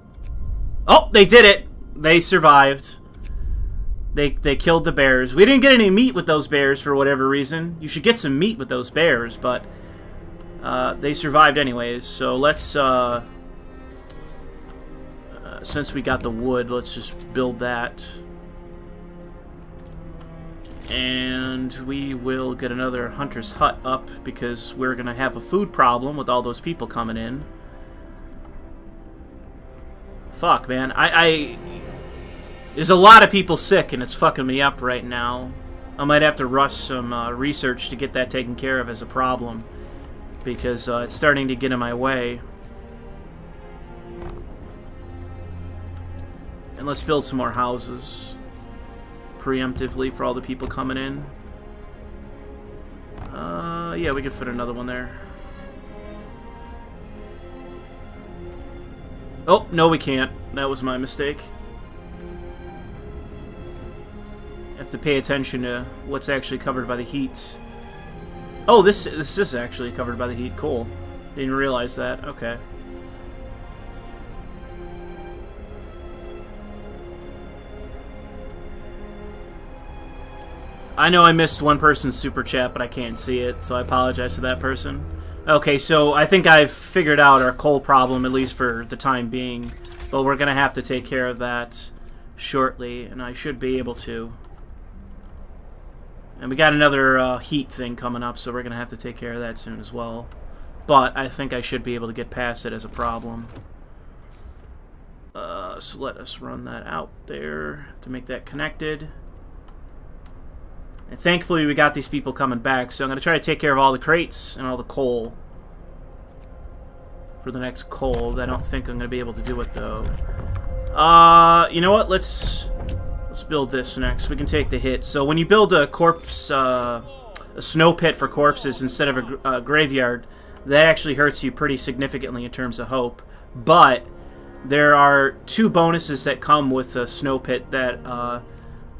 Oh, they did it! They survived. They killed the bears. We didn't get any meat with those bears for whatever reason. You should get some meat with those bears, but they survived anyways. So let's, since we got the wood, let's just build that. And we will get another hunter's hut up because we're going to have a food problem with all those people coming in. Fuck, man. There's a lot of people sick and it's fucking me up right now. I might have to rush some research to get that taken care of as a problem because it's starting to get in my way. And let's build some more houses preemptively for all the people coming in. Yeah, we could fit another one there. Oh, no we can't. That was my mistake. Have to pay attention to what's actually covered by the heat. Oh, this is actually covered by the heat. Cool. Didn't realize that. Okay. I know I missed one person's super chat, but I can't see it, so I apologize to that person. Okay, so I think I've figured out our coal problem, at least for the time being. But we're going to have to take care of that shortly, and I should be able to. And we got another heat thing coming up, so we're going to have to take care of that soon as well. But I think I should be able to get past it as a problem. So let us run that out there to make that connected. And thankfully we got these people coming back, so I'm going to try to take care of all the crates and all the coal for the next coal. I don't think I'm going to be able to do it, though. You know what? Let's build this next. We can take the hit. So when you build a corpse, a snow pit for corpses instead of a graveyard, that actually hurts you pretty significantly in terms of hope. But there are 2 bonuses that come with a snow pit that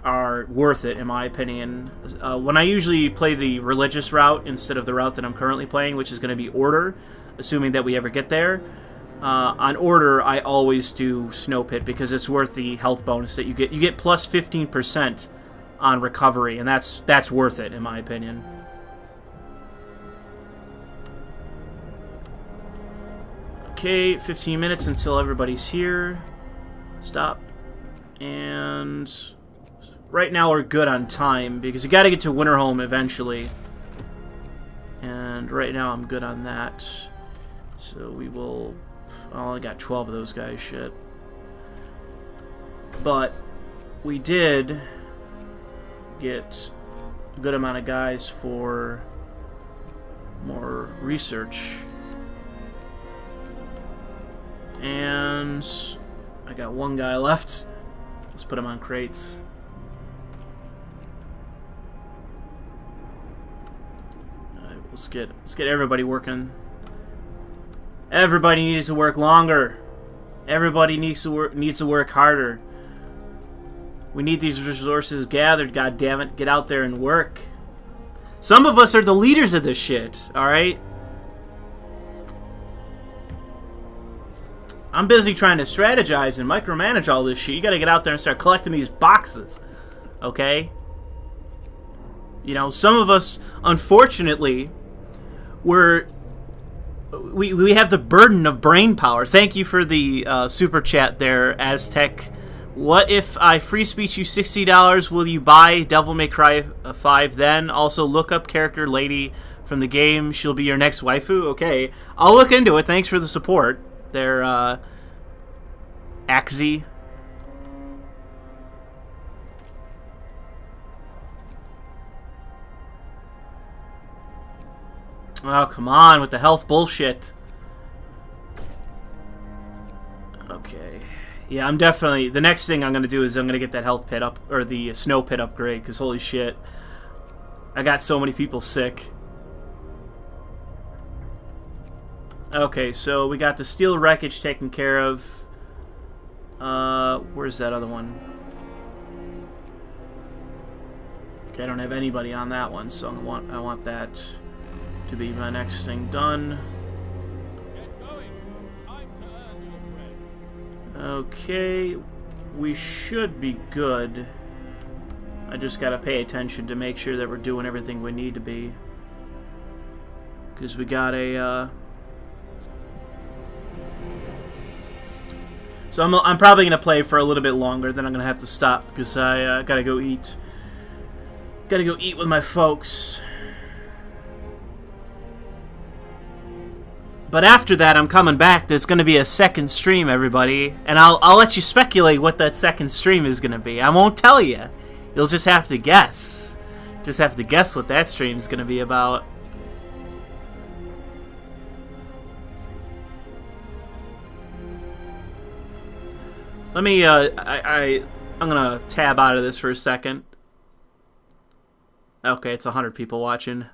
are worth it, in my opinion. When I usually play the religious route instead of the route that I'm currently playing, which is going to be Order, assuming that we ever get there, on Order I always do Snow Pit because it's worth the health bonus that you get. You get plus 15% on recovery, and that's worth it, in my opinion. Okay, 15 minutes until everybody's here. Stop. And right now we're good on time because you got to get to Winterhome eventually. And right now I'm good on that. So we will... I only got 12 of those guys, shit. But we did get a good amount of guys for more research. And I got 1 guy left. Let's put him on crates. Alright, let's get everybody working. Everybody needs to work longer. Everybody needs to work harder. We need these resources gathered, goddammit. Get out there and work. Some of us are the leaders of this shit, alright? I'm busy trying to strategize and micromanage all this shit. You gotta get out there and start collecting these boxes. Okay? You know, some of us, unfortunately, we have the burden of brain power. Thank you for the super chat there, Aztec. What if I free speech you $60? Will you buy Devil May Cry 5 then? Also, look up character lady from the game. She'll be your next waifu. Okay, I'll look into it. Thanks for the support. They're Axie. Oh, come on with the health bullshit. Okay. Yeah, I'm definitely... The next thing I'm going to do is I'm going to get that health pit up, or the snow pit upgrade, because holy shit. I got so many people sick. Okay, so we got the steel wreckage taken care of. Where's that other one? Okay, I don't have anybody on that one, so I want that to be my next thing done. Get going. Time to earn your bread. Okay, we should be good. I just gotta pay attention to make sure that we're doing everything we need to be. Because we got a, So I'm probably gonna play for a little bit longer, then I'm gonna have to stop, because I gotta go eat. Gotta go eat with my folks. But after that, I'm coming back. There's going to be a second stream, everybody. And I'll let you speculate what that second stream is going to be. I won't tell you. You'll just have to guess. Just have to guess what that stream is going to be about. Let me, I'm going to tab out of this for a second. Okay, it's 100 people watching.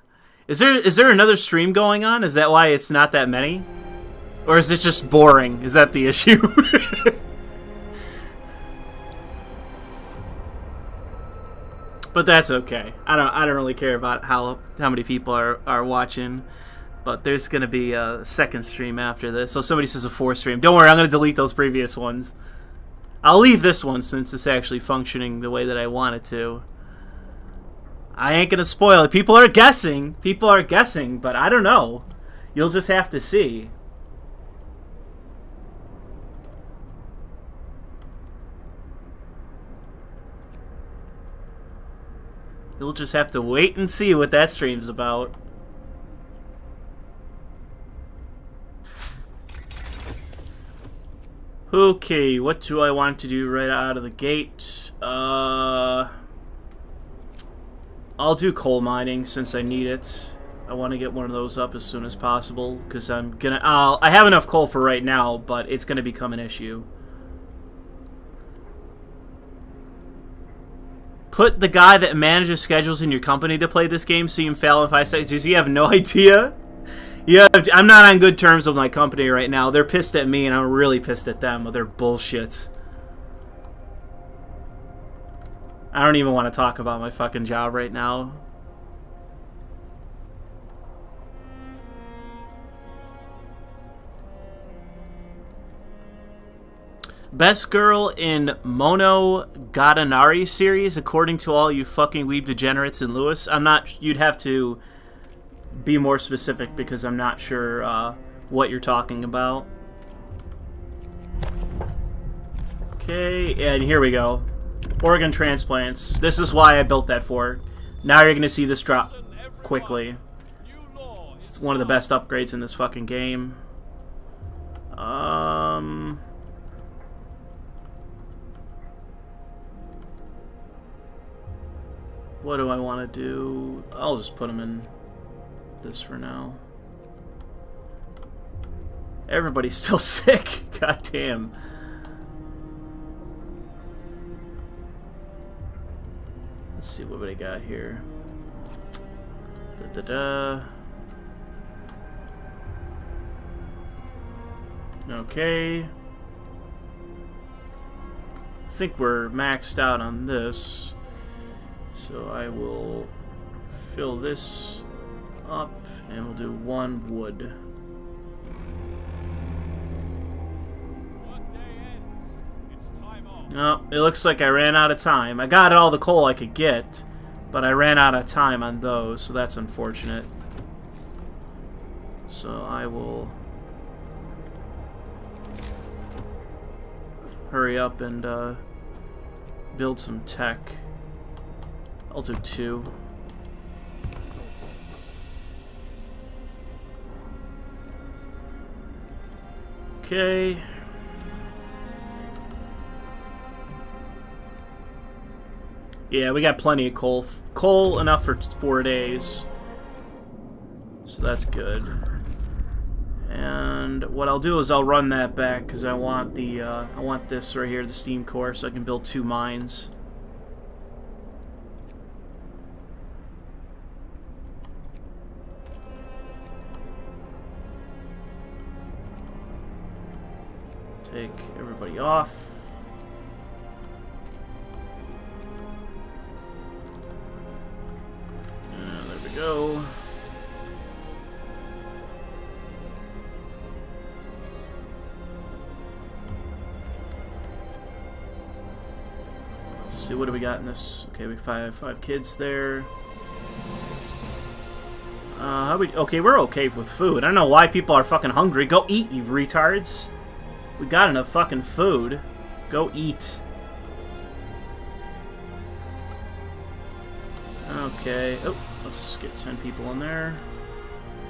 Is there another stream going on? Is that why it's not that many? Or is it just boring? Is that the issue? But that's okay. I don't really care about how many people are watching. But there's gonna be a second stream after this. So somebody says a fourth stream. Don't worry, I'm gonna delete those previous ones. I'll leave this one since it's actually functioning the way that I want it to. I ain't gonna spoil it. People are guessing. People are guessing, but I don't know. You'll just have to see. You'll just have to wait and see what that stream's about. Okay, what do I want to do right out of the gate? I'll do coal mining since I need it. I want to get one of those up as soon as possible because I'm gonna. I have enough coal for right now, but it's gonna become an issue. Put the guy that manages schedules in your company to play this game. See him fail in 5 seconds. You have no idea. Yeah, I'm not on good terms with my company right now. They're pissed at me, and I'm really pissed at them with their bullshit. I don't even want to talk about my fucking job right now. Best girl in Monogatari series, according to all you fucking weeb degenerates in Lewis. I'm not. You'd have to be more specific because I'm not sure what you're talking about. Okay, and here we go. Organ transplants. This is why I built that fort. Now you're going to see this drop quickly. It's one of the best upgrades in this fucking game. What do I want to do? I'll just put them in this for now. Everybody's still sick. God damn. Let's see what we got here. Okay. I think we're maxed out on this. So I will fill this up and we'll do 1 wood. No, it looks like I ran out of time. I got all the coal I could get, but I ran out of time on those, so that's unfortunate. So I will hurry up and build some tech. I'll do 2. Okay. Yeah, we got plenty of coal. Coal enough for 4 days. So that's good. And what I'll do is I'll run that back because I want the I want this right here, the steam core, so I can build 2 mines. Take everybody off. And there we go. Let's see, what do we got in this? Okay, we have 5 kids there. Okay, we're okay with food. I don't know why people are fucking hungry. Go eat, you retards. We got enough fucking food. Go eat. Okay. Oh, let's get 10 people in there.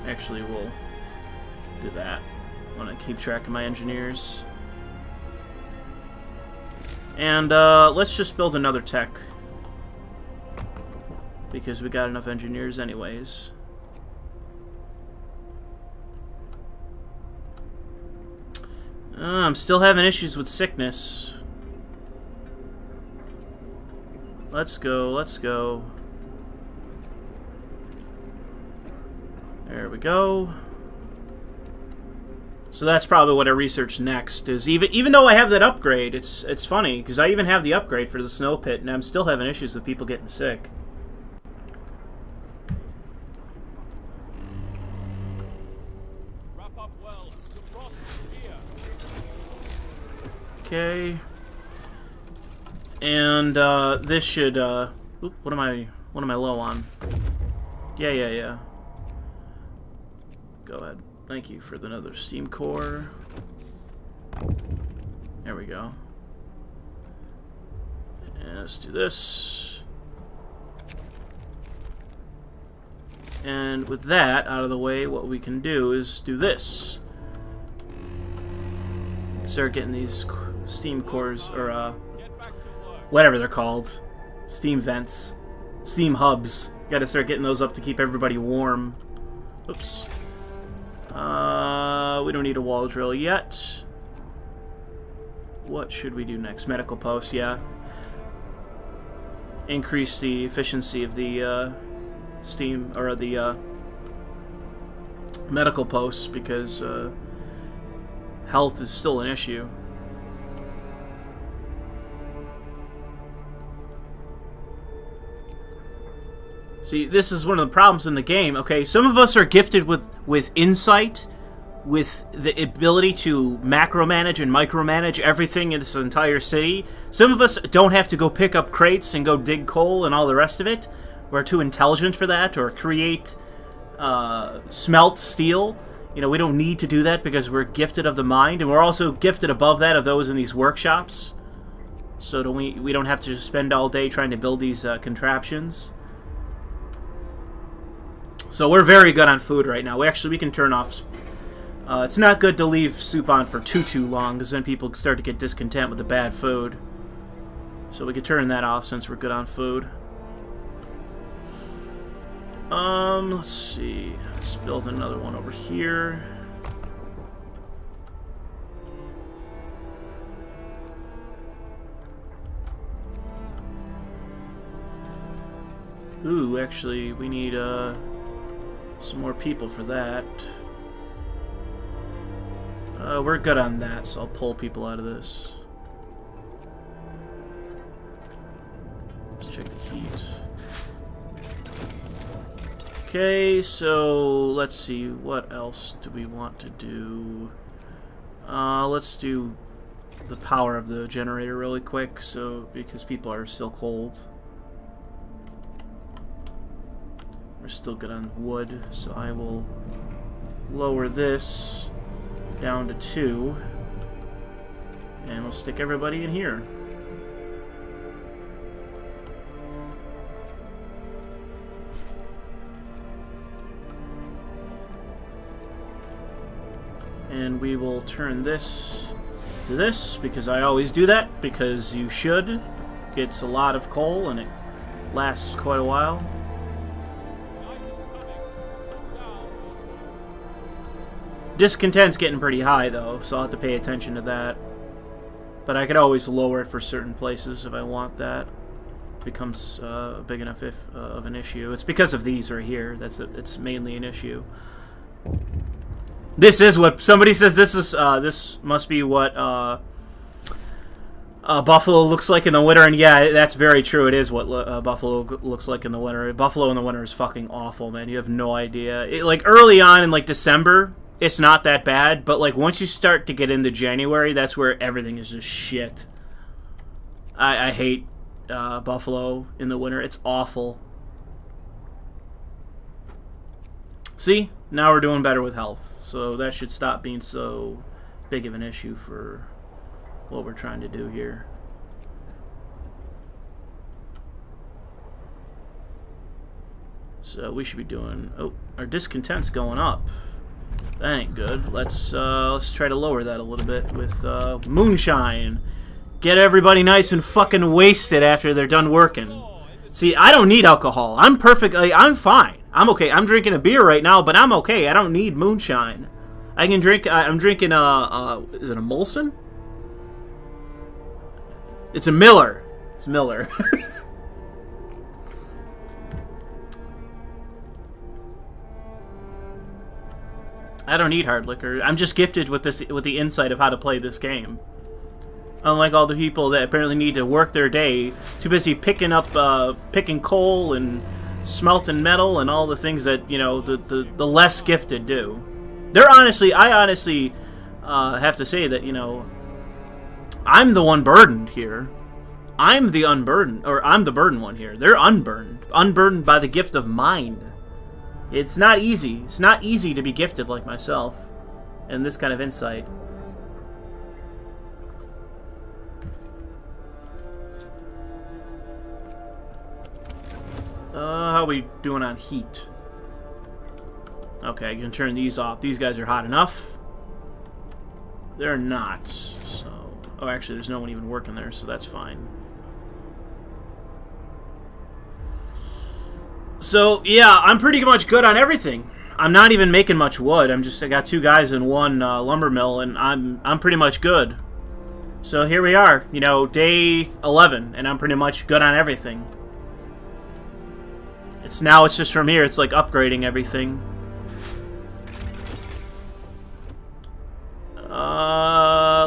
Actually, we'll do that. I want to keep track of my engineers. And let's just build another tech. Because we got enough engineers anyways. I'm still having issues with sickness. Let's go, let's go. There we go. So that's probably what I research next. Is even though I have that upgrade, it's funny because I even have the upgrade for the snow pit, and I'm still having issues with people getting sick. Wrap up well. The frost is here. Okay. And this should oop, what am I low on? Yeah. Go ahead. Thank you for another steam core. There we go. And let's do this. And with that out of the way, what we can do is do this. Start getting these steam cores, or whatever they're called. Steam vents. Steam hubs. Gotta start getting those up to keep everybody warm. Oops. We don't need a wall drill yet. What should we do next? Medical post, yeah. Increase the efficiency of the steam, or the medical posts, because health is still an issue. See, this is one of the problems in the game. Okay, some of us are gifted with insight, with the ability to macro-manage and micromanage everything in this entire city. Some of us don't have to go pick up crates and go dig coal and all the rest of it. We're too intelligent for that, or create, smelt steel. You know, we don't need to do that because we're gifted of the mind, and we're also gifted above that of those in these workshops. So we don't have to just spend all day trying to build these contraptions. So we're very good on food right now. We can turn off. It's not good to leave soup on for too long, because then people start to get discontent with the bad food. So we could turn that off since we're good on food. Let's see. Let's build another one over here. Ooh, actually, we need some more people for that. We're good on that, so I'll pull people out of this. Let's check the heat. Okay, so let's see, what else do we want to do? Let's do the power of the generator really quick, so because people are still cold. We're still good on wood, so I will lower this down to 2. And we'll stick everybody in here. And we will turn this to this, because I always do that, because you should. Gets a lot of coal and it lasts quite a while. Discontent's getting pretty high though, so I'll have to pay attention to that. But I could always lower it for certain places if I want that. It becomes big enough of an issue. It's because of these right here. It's mainly an issue. This is what somebody says. This must be what Buffalo looks like in the winter, and yeah, that's very true. It is what Buffalo looks like in the winter. Buffalo in the winter is fucking awful, man. You have no idea. Like early on in like December, it's not that bad, but like once you start to get into January, that's where everything is just shit. I hate Buffalo in the winter. It's awful. See, now we're doing better with health, so that should stop being so big of an issue for what we're trying to do here. So we should be doing... Oh, our discontent's going up. That ain't good. Let's try to lower that a little bit with moonshine. Get everybody nice and fucking wasted after they're done working. See, I don't need alcohol. I'm perfect. I'm fine. I'm okay. I'm drinking a beer right now, but I'm okay. I don't need moonshine. I can drink... I'm drinking is it a Molson? It's a Miller. It's Miller. I don't need hard liquor. I'm just gifted with the insight of how to play this game. Unlike all the people that apparently need to work their day, too busy picking coal and smelting metal and all the things that, you know, the less gifted do. I honestly have to say that, you know, I'm the one burdened here. I'm the unburdened, or I'm the burdened one here. They're unburdened. Unburdened by the gift of mind. It's not easy. It's not easy to be gifted like myself. And this kind of insight. How are we doing on heat? Okay, I can turn these off. These guys are hot enough. They're not, so... Oh, actually, there's no one even working there, so that's fine. So, yeah, I'm pretty much good on everything. I'm not even making much wood. I got 2 guys in one lumber mill, and I'm pretty much good. So here we are, you know, day 11, and I'm pretty much good on everything. It's just from here, it's like upgrading everything.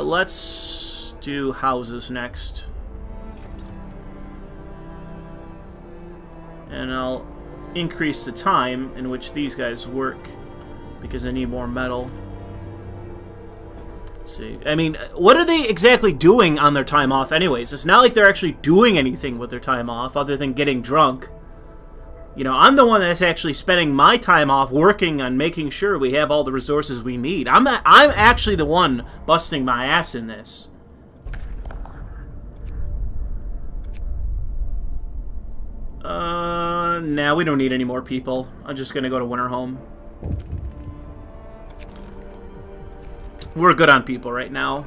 Let's do houses next. And I'll increase the time in which these guys work because I need more metal. Let's see, I mean, what are they exactly doing on their time off anyways? It's not like they're actually doing anything with their time off other than getting drunk. You know, I'm the one that's actually spending my time off working on making sure we have all the resources we need. I'm actually the one busting my ass in this. Nah, we don't need any more people. I'm just gonna go to winter home. We're good on people right now.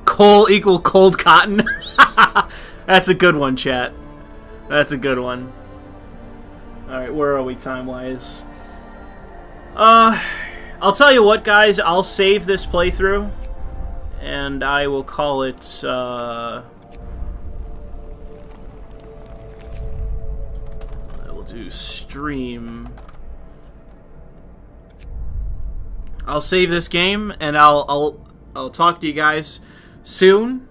Coal equal cold cotton. That's a good one, chat. That's a good one. Alright, where are we time-wise? I'll tell you what, guys. I'll save this playthrough. And I will call it, I will do stream. I'll save this game, and I'll talk to you guys soon.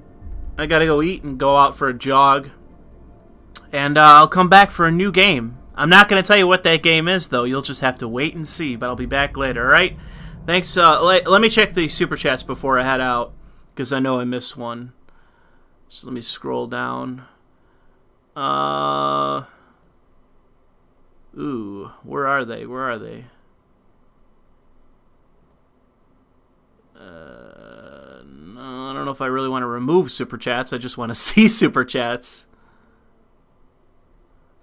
I gotta go eat and go out for a jog. And I'll come back for a new game. I'm not gonna tell you what that game is, though. You'll just have to wait and see, but I'll be back later, alright? Thanks. Let me check the super chats before I head out, because I know I missed one. So let me scroll down. Ooh, where are they? Where are they? No, I don't know if I really want to remove super chats. I just want to see super chats.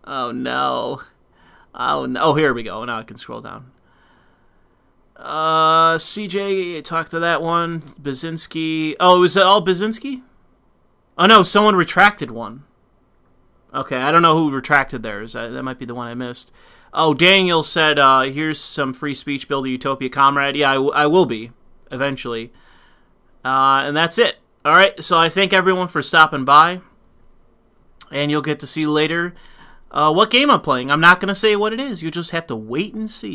Oh no. Oh no. Oh, here we go. Now I can scroll down. CJ, talk to that one. Baczynski. Oh, was it all Baczynski? Oh no, someone retracted one. Okay, I don't know who retracted theirs. That might be the one I missed. Oh, Daniel said, here's some free speech, build a utopia, comrade. Yeah, I will be, eventually. And that's it. Alright, so I thank everyone for stopping by. And you'll get to see later what game I'm playing. I'm not going to say what it is. You'll just have to wait and see.